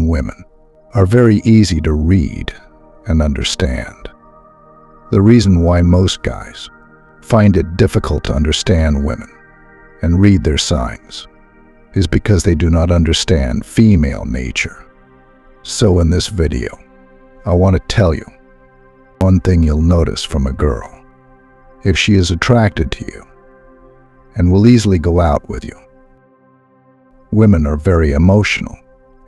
in women are very easy to read and understand. The reason why most guys find it difficult to understand women and read their signs is because they do not understand female nature. So in this video, I want to tell you one thing you'll notice from a girl if she is attracted to you and will easily go out with you. Women are very emotional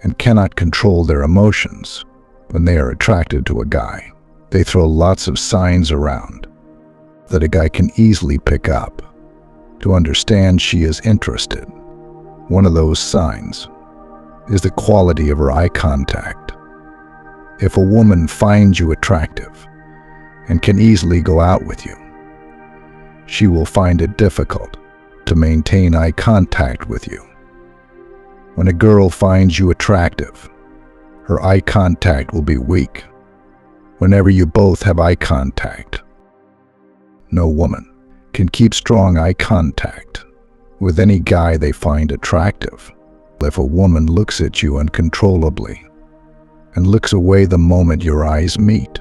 and cannot control their emotions when they are attracted to a guy. They throw lots of signs around that a guy can easily pick up to understand she is interested. One of those signs is the quality of her eye contact. If a woman finds you attractive and can easily go out with you, she will find it difficult to maintain eye contact with you. When a girl finds you attractive, her eye contact will be weak. Whenever you both have eye contact, no woman can keep strong eye contact with any guy they find attractive. If a woman looks at you uncontrollably and looks away the moment your eyes meet,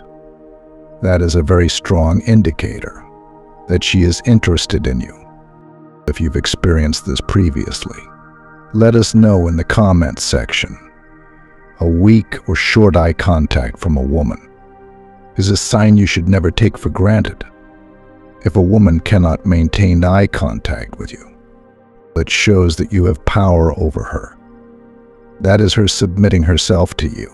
that is a very strong indicator that she is interested in you. If you've experienced this previously, let us know in the comments section. A weak or short eye contact from a woman is a sign you should never take for granted. If a woman cannot maintain eye contact with you, it shows that you have power over her. That is her submitting herself to you.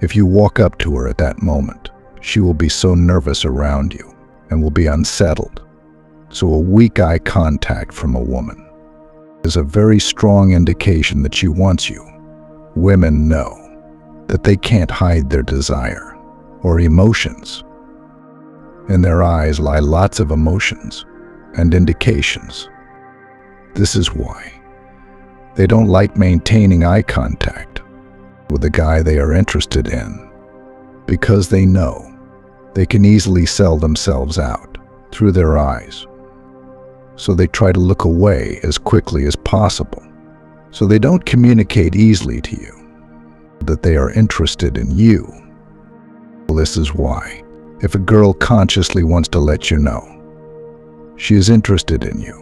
If you walk up to her at that moment, she will be so nervous around you and will be unsettled. So a weak eye contact from a woman is a very strong indication that she wants you. Women know that they can't hide their desire or emotions. In their eyes lie lots of emotions and indications. This is why they don't like maintaining eye contact with the guy they are interested in, because they know they can easily sell themselves out through their eyes. So they try to look away as quickly as possible. So they don't communicate easily to you that they are interested in you. This is why, if a girl consciously wants to let you know she is interested in you,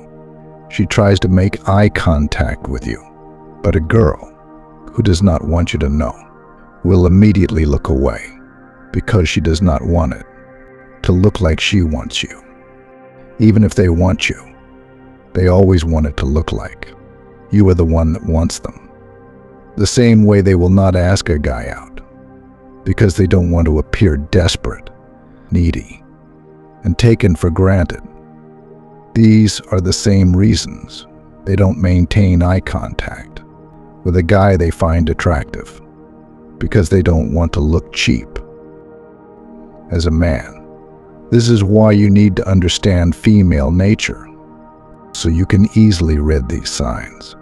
she tries to make eye contact with you. But a girl who does not want you to know will immediately look away because she does not want it to look like she wants you. Even if they want you, they always want it to look like you are the one that wants them. The same way they will not ask a guy out because they don't want to appear desperate, needy, and taken for granted. These are the same reasons they don't maintain eye contact with a guy they find attractive, because they don't want to look cheap. As a man, this is why you need to understand female nature, so you can easily read these signs.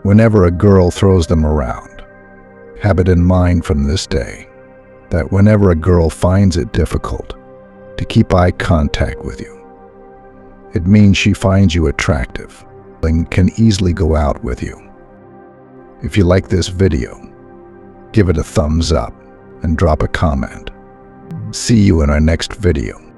Whenever a girl throws them around, have it in mind from this day that whenever a girl finds it difficult to keep eye contact with you, it means she finds you attractive and can easily go out with you. If you like this video, give it a thumbs up and drop a comment. See you in our next video.